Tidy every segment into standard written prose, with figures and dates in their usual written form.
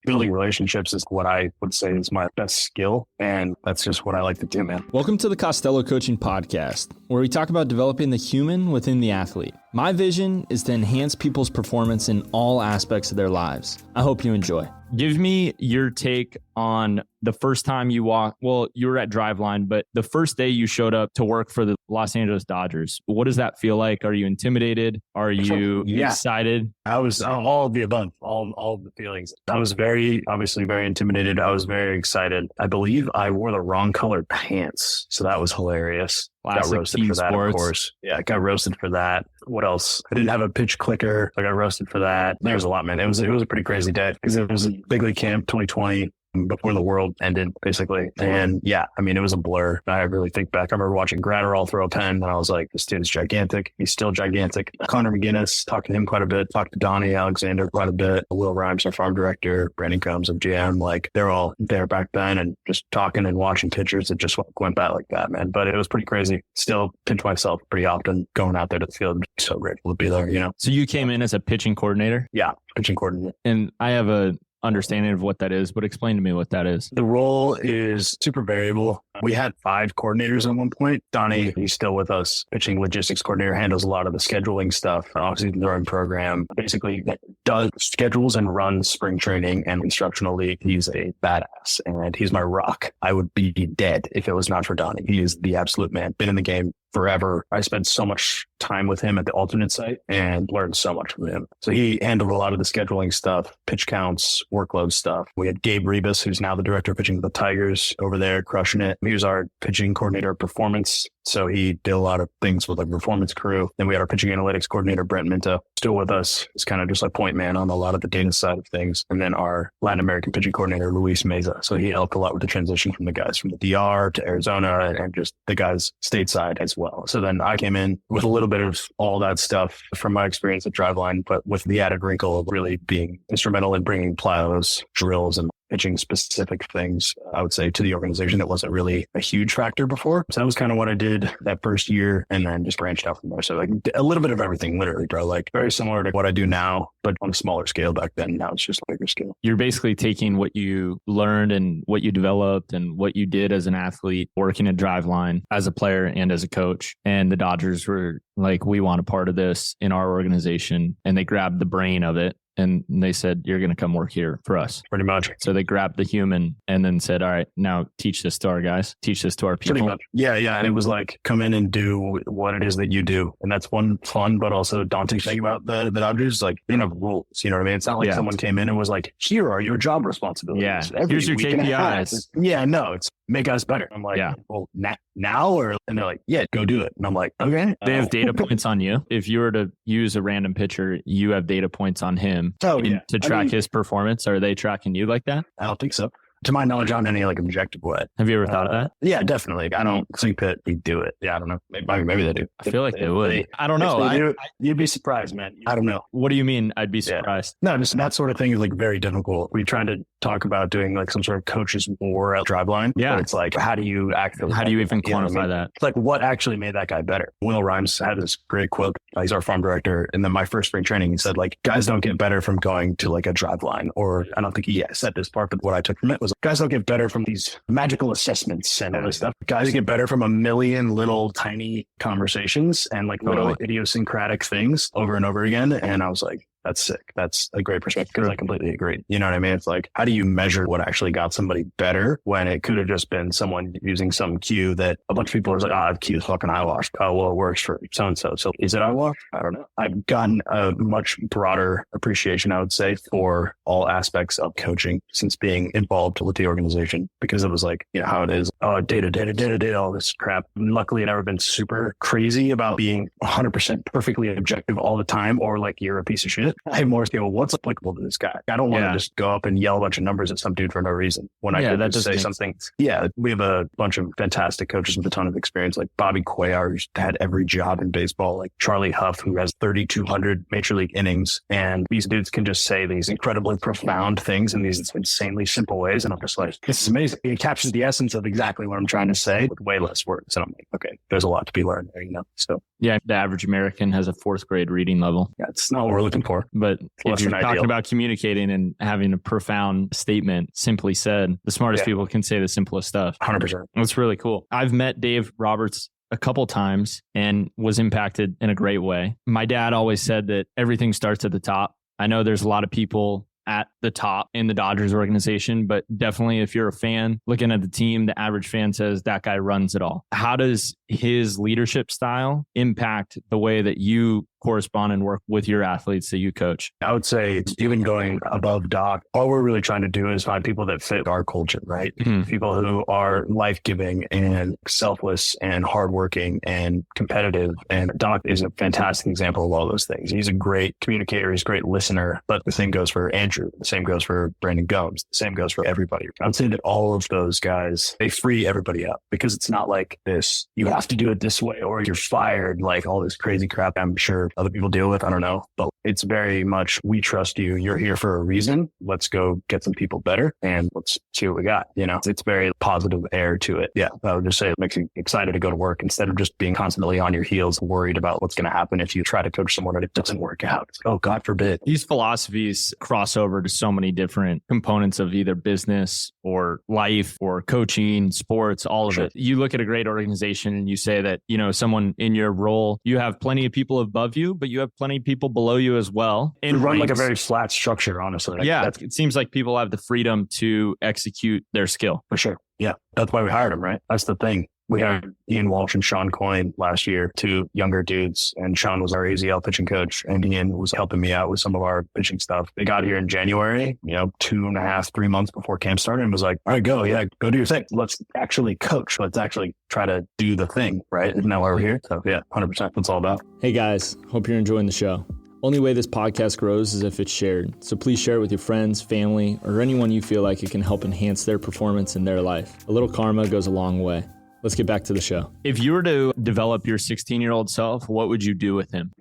building relationships is what I would say is my best skill. And that's just what I like to do, man. Welcome to the Costello Coaching Podcast, where we talk about developing the human within the athlete. My vision is to enhance people's performance in all aspects of their lives. I hope you enjoy. Give me your take on the first time you walked. Well, you were at Driveline, but the first day you showed up to work for the Los Angeles Dodgers. What does that feel like? Are you intimidated? Are you excited? I was all of the above, all of the feelings. I was obviously very intimidated. I was very excited. I believe I wore the wrong colored pants. So that was hilarious. Classic, got roasted for that, of course. Yeah, I got roasted for that. What else? I didn't have a pitch clicker. I got roasted for that. There's a lot, man. It was a pretty crazy day because it was a big league camp 2020. Before the world ended, basically. And yeah, I mean, it was a blur. I really think back. I remember watching Gratterall throw a pen and I was like, this dude's gigantic. He's still gigantic. Connor McGinnis, talked to him quite a bit. Talked to Donnie Alexander quite a bit. Will Rhymes, our farm director, Brandon Combs of GM. Like, they're all there back then and just talking and watching pitchers. It just went back like that, man. But it was pretty crazy. Still pinch myself pretty often going out there to the field. So grateful to be there, you know? So you came in as a pitching coordinator? Yeah, pitching coordinator. And I have a understanding of what that is, but explain to me what that is. The role is super variable. We had 5 coordinators at one point. Donnie, he's still with us. Pitching logistics coordinator, handles a lot of the scheduling stuff, off-season throwing program, basically does schedules and runs spring training and instructional league. He's a badass and he's my rock. I would be dead if it was not for Donnie. He is the absolute man. Been in the game forever. I spent so much time with him at the alternate site and learned so much from him. So he handled a lot of the scheduling stuff, pitch counts, workload stuff. We had Gabe Rebus, who's now the director of pitching for the Tigers, over there crushing it. He was our pitching coordinator of performance. So he did a lot of things with the performance crew. Then we had our pitching analytics coordinator, Brent Minto, still with us. He's kind of just like point man on a lot of the data side of things. And then our Latin American pitching coordinator, Luis Meza. So he helped a lot with the transition from the guys from the DR to Arizona and just the guys stateside as well. So then I came in with a little bit of all that stuff from my experience at Driveline, but with the added wrinkle of really being instrumental in bringing plyos, drills, and pitching specific things, I would say, to the organization that wasn't really a huge factor before. So that was kind of what I did that first year and then just branched out from there. So like a little bit of everything, literally, bro, like very similar to what I do now, but on a smaller scale back then. Now it's just a bigger scale. You're basically taking what you learned and what you developed and what you did as an athlete working at Driveline as a player and as a coach. And the Dodgers were like, we want a part of this in our organization. And they grabbed the brain of it. And they said, you're going to come work here for us. Pretty much. So they grabbed the human and then said, all right, now teach this to our guys, teach this to our people. Pretty much. Yeah. And it was like, come in and do what it is that you do. And that's one fun, but also daunting thing about the Dodgers. Like, they don't have rules. You know what I mean? It's not like someone came in and was like, here are your job responsibilities. Yeah. Here's your KPIs. Yeah, no, it's make us better. I'm like, well, now or? And they're like, yeah, go do it. And I'm like, okay. They have data points on you. If you were to use a random pitcher, you have data points on him to track his performance. Are they tracking you like that? I don't think so. To my knowledge, on any like objective way. Have you ever thought of that? Yeah, definitely. I don't think that we do it. Yeah, I don't know. Maybe they do. I feel like they would. I don't know. You'd be surprised, man. I don't know. What do you mean? I'd be surprised. No, just that sort of thing is like very difficult. We tried to talk about doing like some sort of coaches war at Driveline. Yeah. But it's like, how do you even quantify that? It's like, what actually made that guy better? Will Rhymes had this great quote. He's our farm director. And then my first spring training, he said, like, guys don't get better from going to like a Driveline. Or I don't think he said this part, but what I took from it was guys don't get better from these magical assessments and all this stuff. Guys get better from a million little tiny conversations and like little idiosyncratic things over and over again. And I was like, that's sick. That's a great perspective because I completely agree. You know what I mean? It's like, how do you measure what actually got somebody better when it could have just been someone using some cue that a bunch of people are like, cue is fucking eyewash. Oh, well, it works for so-and-so. So is it eyewash? I don't know. I've gotten a much broader appreciation, I would say, for all aspects of coaching since being involved with the organization because it was like, you know, how it is. Oh, data, all this crap. Luckily, I've never been super crazy about being 100% perfectly objective all the time or like you're a piece of shit. I have more skill. What's applicable to this guy? I don't want to just go up and yell a bunch of numbers at some dude for no reason when I could just say something. Yeah, we have a bunch of fantastic coaches with a ton of experience, like Bobby Cuellar, who's had every job in baseball, like Charlie Huff, who has 3,200 major league innings. And these dudes can just say these incredibly profound things in these insanely simple ways. And I'm just like, this is amazing. It captures the essence of exactly what I'm trying to say with way less words. And I'm like, okay, there's a lot to be learned there, you know? So yeah, the average American has a 4th grade reading level. Yeah, it's not what we're looking for. before. But if you're talking about communicating and having a profound statement, simply said, the smartest people can say the simplest stuff. 100%. That's really cool. I've met Dave Roberts a couple times and was impacted in a great way. My dad always said that everything starts at the top. I know there's a lot of people at the top in the Dodgers organization, but definitely if you're a fan looking at the team, the average fan says that guy runs it all. How does his leadership style impact the way that you correspond and work with your athletes that you coach? I would say even going above Doc, all we're really trying to do is find people that fit our culture, right? Mm-hmm. People who are life-giving and selfless and hardworking and competitive. And Doc is a fantastic example of all those things. He's a great communicator. He's a great listener. But the same goes for Andrew. The same goes for Brandon Gomes. The same goes for everybody. I would say that all of those guys, they free everybody up because it's not like this, you have to do it this way or you're fired, like all this crazy crap I'm sure other people deal with. I don't know, but it's very much, we trust you. You're here for a reason. Let's go get some people better and let's see what we got. You know, it's very positive air to it. Yeah. I would just say it makes you excited to go to work instead of just being constantly on your heels, worried about what's going to happen if you try to coach someone and it doesn't work out. Oh, God forbid. These philosophies cross over to so many different components of either business or life or coaching, sports, all of it. You look at a great organization and you say that, you know, someone in your role, you have plenty of people above you, but you have plenty of people below you as well. We run like a very flat structure, honestly. It seems like people have the freedom to execute their skill. For sure. Yeah. That's why we hired them, right? That's the thing. We hired Ian Walsh and Sean Coyne last year, two younger dudes. And Sean was our AZL pitching coach. And Ian was helping me out with some of our pitching stuff. They got here in January, 2.5, 3 months before camp started and was like, all right, go do your thing. Let's actually coach. Let's actually try to do the thing, right? Isn't that why we're here? So yeah, 100%. That's all about. Hey guys, hope you're enjoying the show. Only way this podcast grows is if it's shared. So please share it with your friends, family, or anyone you feel like it can help enhance their performance in their life. A little karma goes a long way. Let's get back to the show. If you were to develop your 16-year-old self, what would you do with him?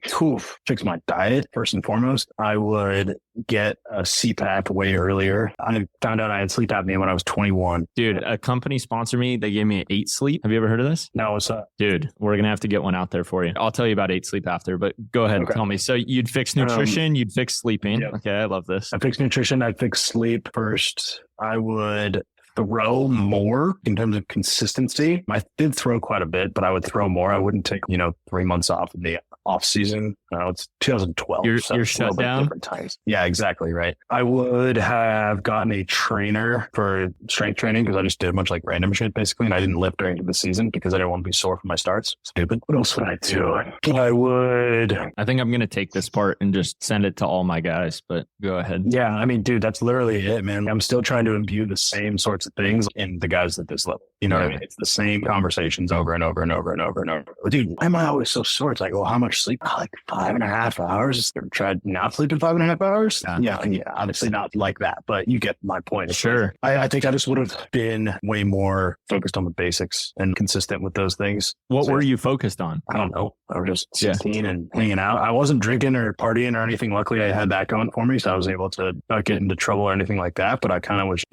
Fix my diet, first and foremost. I would get a CPAP way earlier. I found out I had sleep apnea when I was 21. Dude, a company sponsored me. They gave me 8 Sleep. Have you ever heard of this? No, what's up? Dude, we're going to have to get one out there for you. I'll tell you about 8 Sleep after, but go ahead and tell me. So you'd fix nutrition, you'd fix sleeping. Yep. Okay, I love this. I'd fix nutrition. I'd fix sleep first. I would throw more in terms of consistency. I did throw quite a bit, but I would throw more. I wouldn't take, 3 months off in the off season. It's 2012. You're shut down. Different times. Yeah, exactly. Right. I would have gotten a trainer for strength training because I just did a bunch of like random shit basically. And I didn't lift during the season because I didn't want to be sore from my starts. Stupid. What else would I do? I think I'm going to take this part and just send it to all my guys, but go ahead. Yeah. I mean, dude, that's literally it, man. I'm still trying to imbue the same sorts of things in the guys at this level. You know what I mean? It's the same conversations over and over and over and over and over. Dude, why am I always so sore? It's like, well, how much sleep? Like 5.5 hours. Tried not sleeping 5.5 hours. Yeah. Obviously not like that, but you get my point. Sure. I think I just would have been way more focused on the basics and consistent with those things. What were you focused on? I don't know. I was just 16 and hanging out. I wasn't drinking or partying or anything. Luckily, I had that going for me. So I was able to not get into trouble or anything like that. But I kind of was,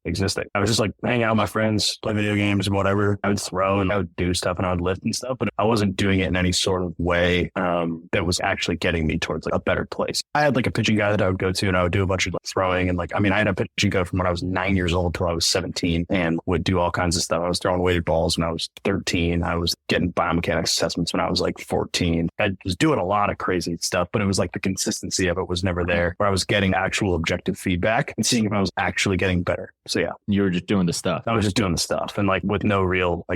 existing. I was just like hanging out with my friends, play video games and whatever. I would throw and I would do stuff and I would lift and stuff, but I wasn't doing it in any sort of way that was actually getting me towards like a better place. I had like a pitching guy that I would go to and I would do a bunch of like throwing and like, I had a pitching coach from when I was 9 years old till I was 17 and would do all kinds of stuff. I was throwing weighted balls when I was 13. I was getting biomechanics assessments when I was like 14. I was doing a lot of crazy stuff, but it was like the consistency of it was never there where I was getting actual objective feedback and seeing if I was actually getting better. So yeah. You were just doing the stuff. I was just doing the stuff and like with no real,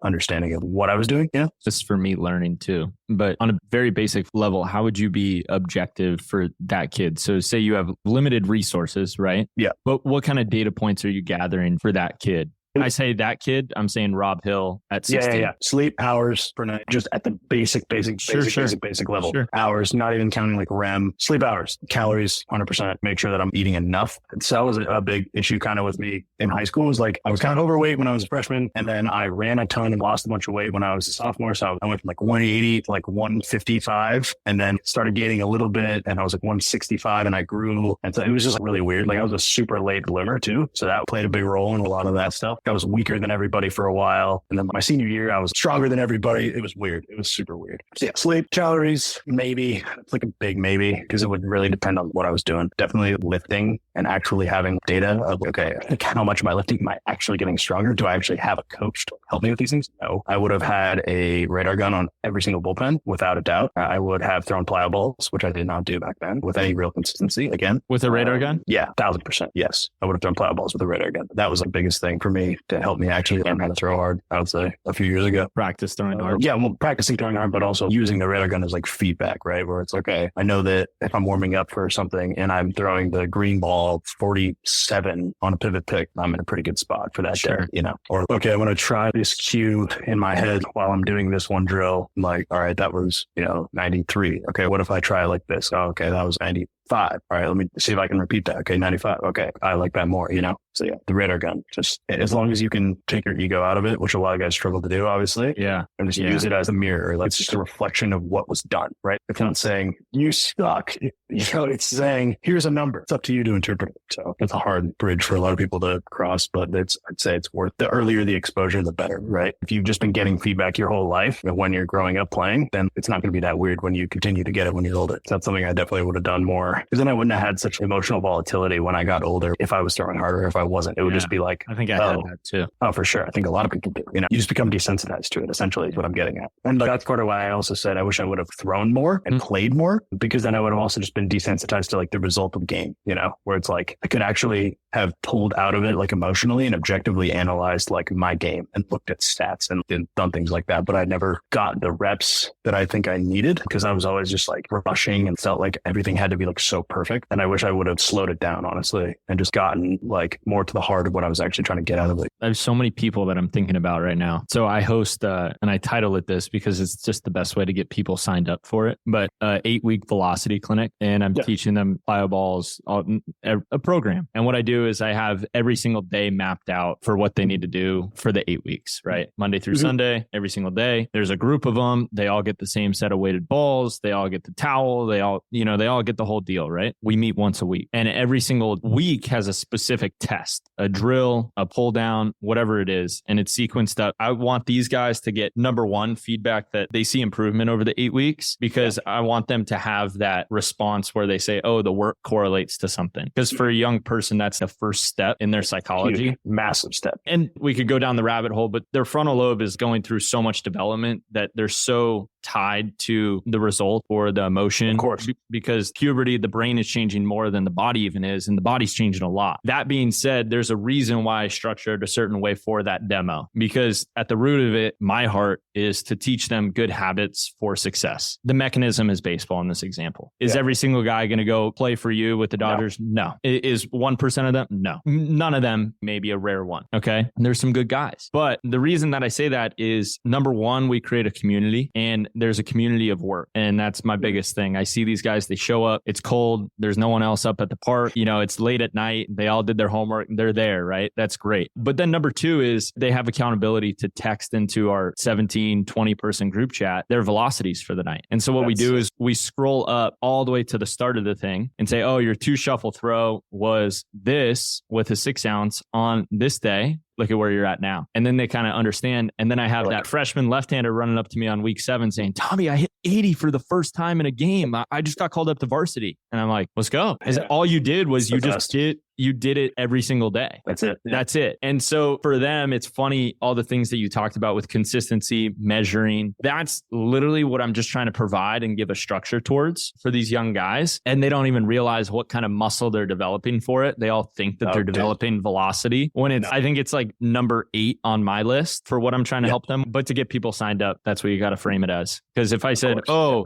understanding of what I was doing. Yeah. This is for me learning too. But on a very basic level, how would you be objective for that kid? So say you have limited resources, right? Yeah. But what kind of data points are you gathering for that kid? When I say that kid, I'm saying Rob Hill at 16. Yeah. Sleep hours per night, just at the basic level. Sure. Hours, not even counting like REM. Sleep hours, calories, 100%. Make sure that I'm eating enough. So that was a big issue kind of with me in high school. Was like I was kind of overweight when I was a freshman, and then I ran a ton and lost a bunch of weight when I was a sophomore. So I went from like 180 to like 155, and then started gaining a little bit, and I was like 165, and I grew, and so it was just like really weird. Like I was a super late bloomer too, so that played a big role in a lot of that stuff. I was weaker than everybody for a while. And then my senior year, I was stronger than everybody. It was weird. It was super weird. So yeah, sleep, calories, maybe. It's like a big maybe because it would really depend on what I was doing. Definitely lifting and actually having data of, okay, like how much am I lifting? Am I actually getting stronger? Do I actually have a coach to help me with these things? No. I would have had a radar gun on every single bullpen without a doubt. I would have thrown plyo balls, which I did not do back then with any real consistency. Again, with a radar gun? Yeah, 1,000%. Yes. I would have thrown plyo balls with a radar gun. That was the biggest thing for me to help me actually learn how to throw hard, I would say, a few years ago. Practice throwing hard. Yeah, well, practicing throwing hard, but also using the radar gun as like feedback, right? Where it's okay, I know that if I'm warming up for something and I'm throwing the green ball 47 on a pivot pick, I'm in a pretty good spot for that day, you know? Or, okay, I want to try this cue in my head while I'm doing this one drill. I'm like, all right, that was, 93. Okay, what if I try like this? Oh, okay, that was 95. All right, let me see if I can repeat that. Okay, 95. Okay, I like that more, So yeah, the radar gun, just as long as you can take your ego out of it, which a lot of guys struggle to do, obviously. Yeah. And just use it as a mirror. Like it's just a reflection of what was done, right? It's not saying you suck. It's saying here's a number. It's up to you to interpret it. So it's a hard bridge for a lot of people to cross, but I'd say it's worth the earlier the exposure, the better, right? If you've just been getting feedback your whole life when you're growing up playing, then it's not going to be that weird when you continue to get it when you're older. So that's something I definitely would have done more. Because then I wouldn't have had such emotional volatility when I got older. If I was throwing harder, if I wasn't, it would just be like, I think I had that too. Oh, for sure. I think a lot of people do. You just become desensitized to it, essentially, is what I'm getting at. And that's part of why I also said I wish I would have thrown more and played more, because then I would have also just been desensitized to like the result of game, where it's like I could actually have pulled out of it like emotionally and objectively analyzed like my game and looked at stats and done things like that. But I never got the reps that I think I needed because I was always just like rushing and felt like everything had to be like so perfect. And I wish I would have slowed it down, honestly, and just gotten like more to the heart of what I was actually trying to get out of it. There's so many people that I'm thinking about right now. So I host, and I title it this because it's just the best way to get people signed up for it. But 8-week velocity clinic, and I'm teaching them plyo balls, a program. And what I do is I have every single day mapped out for what they need to do for the 8 weeks, right? Monday through Sunday, every single day. There's a group of them. They all get the same set of weighted balls. They all get the towel. They all get the whole deal, right? We meet once a week, and every single week has a specific test, a drill, a pull down, whatever it is. And it's sequenced up. I want these guys to get, number one, feedback that they see improvement over the 8 weeks, because I want them to have that response where they say, oh, the work correlates to something. Because for a young person, that's the first step in their psychology. Huge, massive step. And we could go down the rabbit hole, but their frontal lobe is going through so much development that they're so tied to the result or the emotion. Of course. Because puberty, the brain is changing more than the body even is, and the body's changing a lot. That being said, there's a reason why I structured a certain way for that demo, because at the root of it, my heart is to teach them good habits for success. The mechanism is baseball in this example. Is every single guy going to go play for you with the Dodgers? No. Is 1% of them? No. None of them, maybe a rare one. Okay. And there's some good guys. But the reason that I say that is, number one, we create a community, and there's a community of work. And that's my biggest thing. I see these guys, they show up, it's cold, there's no one else up at the park, it's late at night, they all did their homework, they're there, right? That's great. But then number two is they have accountability to text into our 17, 20 person group chat their velocities for the night. And so what we do is we scroll up all the way to the start of the thing and say, oh, your 2 shuffle throw was this with a 6 ounce on this day. Look at where you're at now. And then they kind of understand. And then I have that freshman left-hander running up to me on week 7 saying, Tommy, I hit 80 for the first time in a game. I just got called up to varsity. And I'm like, let's go. All you did was you did it every single day. That's it. Yeah. That's it. And so for them, it's funny, all the things that you talked about with consistency, measuring, that's literally what I'm just trying to provide and give a structure towards for these young guys. And they don't even realize what kind of muscle they're developing for it. They all think that they're developing velocity when I think it's like number 8 on my list for what I'm trying to help them. But to get people signed up, that's what you got to frame it as. Because if I said,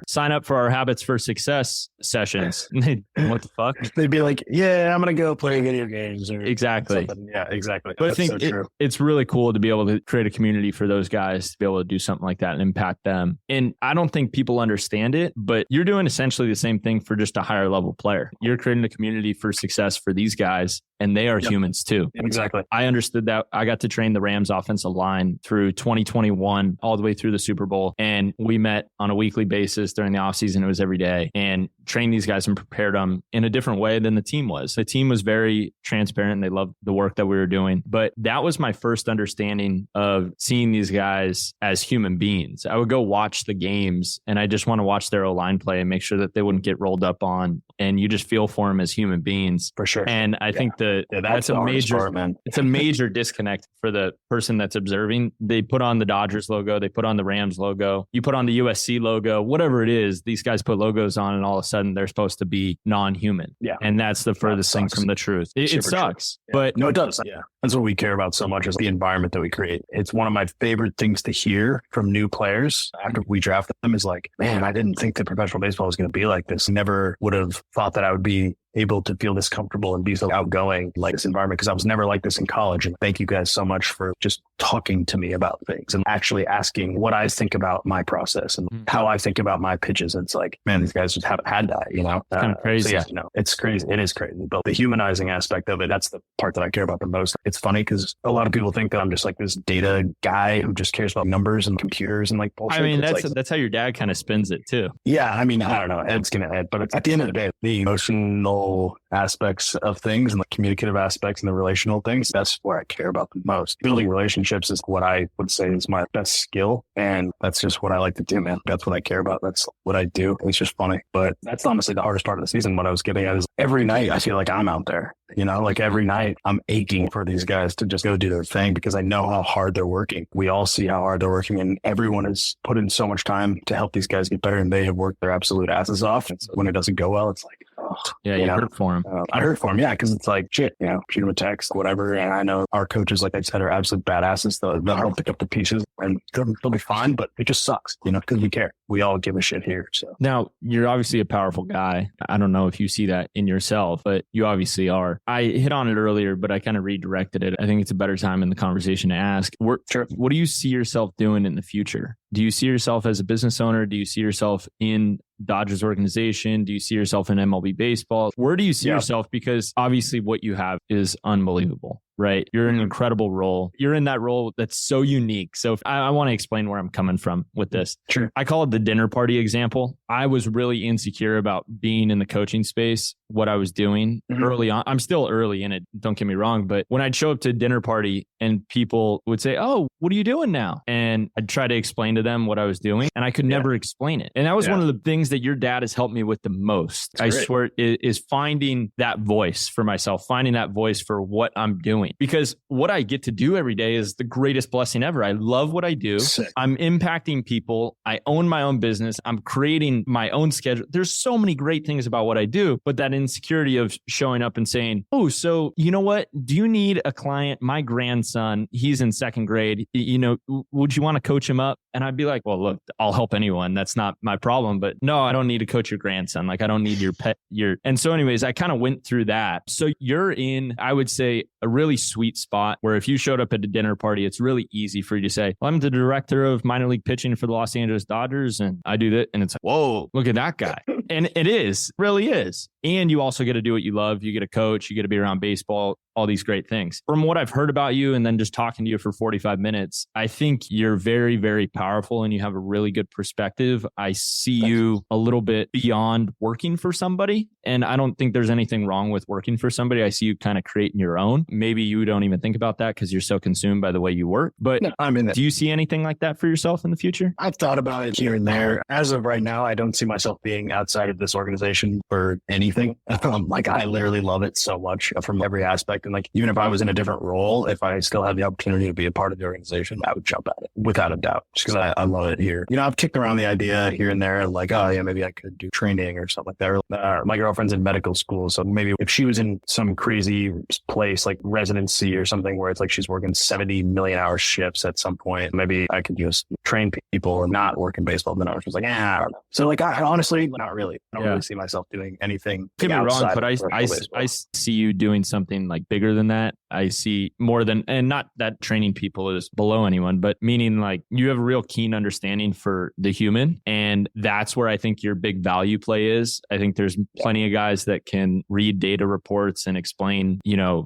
sign up for our Habits for Success sessions, what the fuck? They'd be like, yeah, I'm going to go play video games. Or exactly. Something. Yeah, exactly. But I think it's really cool to be able to create a community for those guys to be able to do something like that and impact them. And I don't think people understand it, but you're doing essentially the same thing for just a higher level player. You're creating a community for success for these guys. and they are humans too. Exactly. I understood that. I got to train the Rams offensive line through 2021, all the way through the Super Bowl. And we met on a weekly basis during the offseason. It was every day, and trained these guys and prepared them in a different way than the team was. The team was very transparent and they loved the work that we were doing. But that was my first understanding of seeing these guys as human beings. I would go watch the games and I just want to watch their O-line play and make sure that they wouldn't get rolled up on. And you just feel for them as human beings. For sure. And I think that's a major part, man. It's a major disconnect for the person that's observing. They put on the Dodgers logo, they put on the Rams logo, you put on the USC logo, whatever it is, these guys put logos on and all of a sudden they're supposed to be non-human. Yeah. And that's the furthest thing from the truth. It sucks. Yeah. But no, it does. Yeah. That's what we care about so much, is the environment that we create. It's one of my favorite things to hear from new players after we draft them is like, man, I didn't think that professional baseball was going to be like this. Never would have thought that I would be able to feel this comfortable and be so outgoing like this environment, because I was never like this in college. And thank you guys so much for just talking to me about things and actually asking what I think about my process and how I think about my pitches. And it's like, man, these guys just haven't had that, you know? It's kind of crazy. So yeah, it's crazy. It is crazy. But the humanizing aspect of it, that's the part that I care about the most. It's funny because a lot of people think that I'm just like this data guy who just cares about numbers and computers and like bullshit. I mean, that's how your dad kind of spins it too. Yeah. I mean, I don't know. Ed's going to Ed, but at the end of the day, the emotional aspects of things and the communicative aspects and the relational things, that's where I care about the most. Building relationships is what I would say is my best skill. And that's just what I like to do, man. That's what I care about. That's what I do. It's just funny. But that's honestly the hardest part of the season. What I was getting at is every night I feel like I'm out there, you know, like every night I'm aching for these guys to just go do their thing because I know how hard they're working. We all see how hard they're working and everyone has put in so much time to help these guys get better and they have worked their absolute asses off. And so when it doesn't go well, it's like, oh, yeah, you hurt for them. I hurt for them. Yeah. Cause it's like, shit, you know, shoot them a text, whatever. And I know our coaches, like I said, are absolute badasses. They'll help pick up the pieces and they'll be fine, but it just sucks, you know, cause we care. We all give a shit here. So now you're obviously a powerful guy. I don't know if you see that in yourself, but you obviously are. I hit on it earlier, but I kind of redirected it. I think it's a better time in the conversation to ask, what do you see yourself doing in the future? Do you see yourself as a business owner? Do you see yourself in Dodgers organization? Do you see yourself in MLB baseball? Where do you see yourself? Because obviously what you have is unbelievable, right? You're in an incredible role. You're in that role that's so unique. So I want to explain where I'm coming from with this. Sure. I call it the dinner party example. I was really insecure about being in the coaching space, what I was doing early on. I'm still early in it, don't get me wrong. But when I'd show up to a dinner party and people would say, oh, what are you doing now? And I'd try to explain to them what I was doing and I could never explain it. And that was one of the things that your dad has helped me with the most. I swear is finding that voice for myself, finding that voice for what I'm doing. Because what I get to do every day is the greatest blessing ever. I love what I do. Sick. I'm impacting people. I own my own business. I'm creating my own schedule. There's so many great things about what I do, but that insecurity of showing up and saying, oh, so you know what? Do you need a client? My grandson, he's in second grade. You know, would you want to coach him up? And I'd be like, well, look, I'll help anyone. That's not my problem. But no, I don't need to coach your grandson. Like, I don't need your pet. And so anyways, I kind of went through that. So you're in, I would say, a really sweet spot where if you showed up at a dinner party, it's really easy for you to say, well, I'm the director of minor league pitching for the Los Angeles Dodgers. And I do that. And it's like, whoa, look at that guy. And it really is. And you also get to do what you love. You get a coach, you get to be around baseball, all these great things. From what I've heard about you and then just talking to you for 45 minutes, I think you're very, very powerful and you have a really good perspective. I see you a little bit beyond working for somebody. And I don't think there's anything wrong with working for somebody. I see you kind of creating your own. Maybe you don't even think about that because you're so consumed by the way you work. But no, I'm in it. Do you see anything like that for yourself in the future? I've thought about it here and there. As of right now, I don't see myself being outside of this organization for anything. Like, I literally love it so much from every aspect. And like, even if I was in a different role, if I still had the opportunity to be a part of the organization, I would jump at it without a doubt, just because I love it here. You know, I've kicked around the idea here and there, like, oh yeah, maybe I could do training or something like that. My girlfriend's in medical school. So maybe if she was in some crazy place like residency or something where it's like she's working 70 million hour shifts at some point, maybe I could just train people and not work in baseball. Then I was just like, I don't know. So like, I honestly, not really. I don't really see myself doing anything. Could be wrong, but I see you doing something like bigger than that. I see more than, and not that training people is below anyone, but meaning like you have a real keen understanding for the human. And that's where I think your big value play is. I think there's plenty of guys that can read data reports and explain,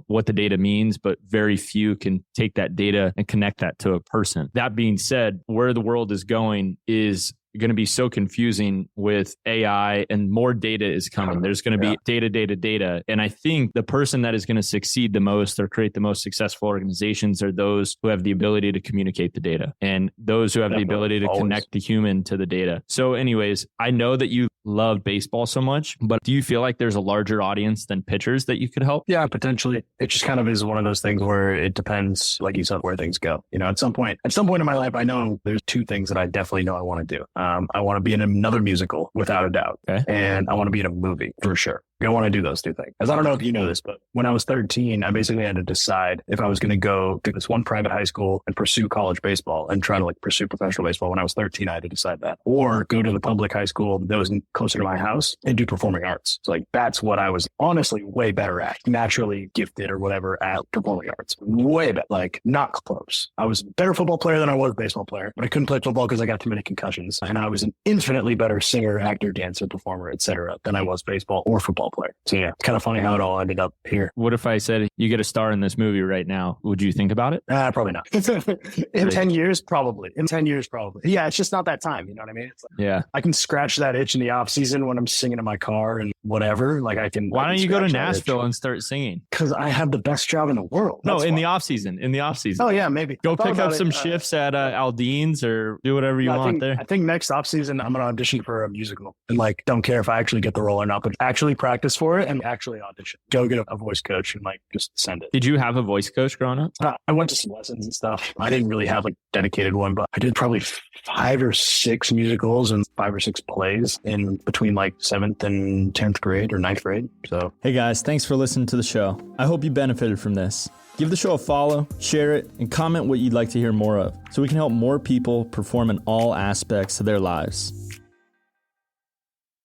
what the data means, but very few can take that data and connect that to a person. That being said, where the world is going is going to be so confusing with AI, and more data is coming. There's going to be data. And I think the person that is going to succeed the most or create the most successful organizations are those who have the ability to communicate the data and those who have the ability to connect the human to the data. So anyways, I know that you love baseball so much, but do you feel like there's a larger audience than pitchers that you could help? Yeah, potentially. It just kind of is one of those things where it depends, like you said, where things go. At some point in my life, I know there's two things that I definitely know I want to do. I want to be in another musical without a doubt. Okay. And I want to be in a movie for sure. I want to do those two things. As I don't know if you know this, but when I was 13, I basically had to decide if I was going to go to this one private high school and pursue college baseball and try to pursue professional baseball. When I was 13, I had to decide that, or go to the public high school that was closer to my house and do performing arts. So that's what I was honestly way better at, naturally gifted or whatever at performing arts. Way better, not close. I was a better football player than I was baseball player, but I couldn't play football because I got too many concussions. And I was an infinitely better singer, actor, dancer, performer, etc. than I was baseball or football player. So yeah, it's kind of funny how it all ended up here. What if I said you get a star in this movie right now? Would you think about it? Probably not. In 10 years, probably. Yeah, it's just not that time. You know what I mean? Yeah. I can scratch that itch in the off season when I'm singing in my car and whatever. I can. Why don't you go to Nashville and start singing? Because I have the best job in the world. No, in the off season. Oh yeah, maybe. Go pick up some shifts at Aldean's or do whatever you want there. I think next off season I'm gonna audition for a musical and don't care if I actually get the role or not, but actually practice for it and actually audition. Go get a voice coach and just send it. Did you have a voice coach growing up? I went to some lessons and stuff. I didn't really have a dedicated one, but I did probably 5 or 6 musicals and 5 or 6 plays in between 7th and 10th grade or 9th grade. So, hey guys, thanks for listening to the show. I hope you benefited from this. Give the show a follow, share it, and comment what you'd like to hear more of so we can help more people perform in all aspects of their lives.